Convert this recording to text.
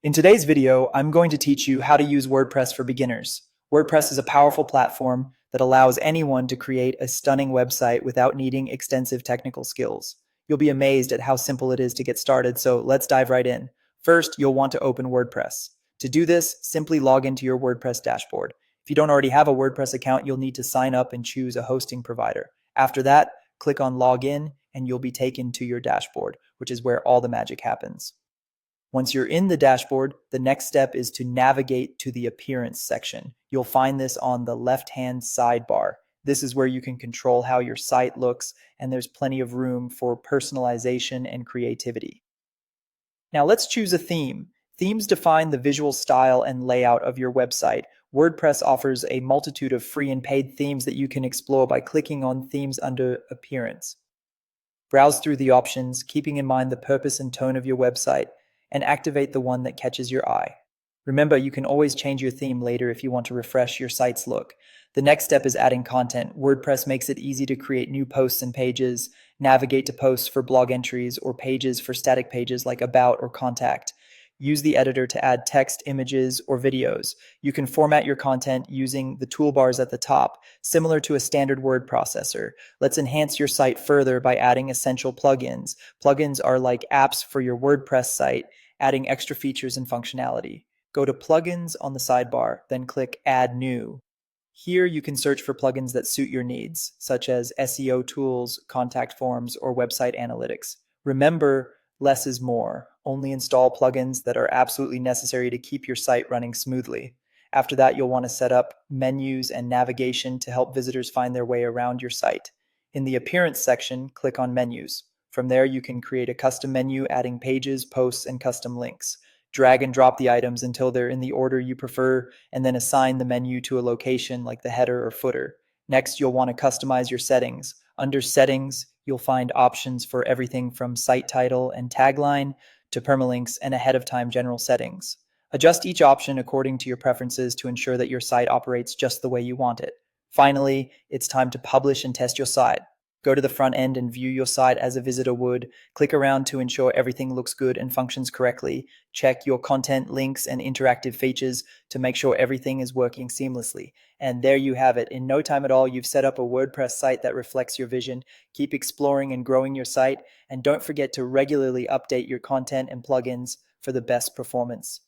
In today's video, I'm going to teach you how to use WordPress for beginners. WordPress is a powerful platform that allows anyone to create a stunning website without needing extensive technical skills. You'll be amazed at how simple it is to get started, so let's dive right in. First, you'll want to open WordPress. To do this, simply log into your WordPress dashboard. If you don't already have a WordPress account, you'll need to sign up and choose a hosting provider. After that, click on Login and you'll be taken to your dashboard, which is where all the magic happens. Once you're in the dashboard, the next step is to navigate to the Appearance section. You'll find this on the left-hand sidebar. This is where you can control how your site looks, and there's plenty of room for personalization and creativity. Now let's choose a theme. Themes define the visual style and layout of your website. WordPress offers a multitude of free and paid themes that you can explore by clicking on Themes under Appearance. Browse through the options, keeping in mind the purpose and tone of your website, and activate the one that catches your eye. Remember, you can always change your theme later if you want to refresh your site's look. The next step is adding content. WordPress makes it easy to create new posts and pages, navigate to posts for blog entries, or pages for static pages like About or Contact. Use the editor to add text, images, or videos. You can format your content using the toolbars at the top, similar to a standard word processor. Let's enhance your site further by adding essential plugins. Plugins are like apps for your WordPress site, adding extra features and functionality. Go to Plugins on the sidebar, then click Add New. Here you can search for plugins that suit your needs, such as SEO tools, contact forms, or website analytics. Remember, less is more. Only install plugins that are absolutely necessary to keep your site running smoothly. After that, you'll want to set up menus and navigation to help visitors find their way around your site. In the Appearance section, click on Menus. From there, you can create a custom menu adding pages, posts, and custom links. Drag and drop the items until they're in the order you prefer, and then assign the menu to a location like the header or footer. Next, you'll want to customize your settings. Under Settings, you'll find options for everything from site title and tagline to permalinks and ahead of time general settings. Adjust each option according to your preferences to ensure that your site operates just the way you want it. Finally, it's time to publish and test your site. Go to the front end and view your site as a visitor would. Click around to ensure everything looks good and functions correctly. Check your content, links, and interactive features to make sure everything is working seamlessly. And there you have it. In no time at all, you've set up a WordPress site that reflects your vision. Keep exploring and growing your site, and don't forget to regularly update your content and plugins for the best performance.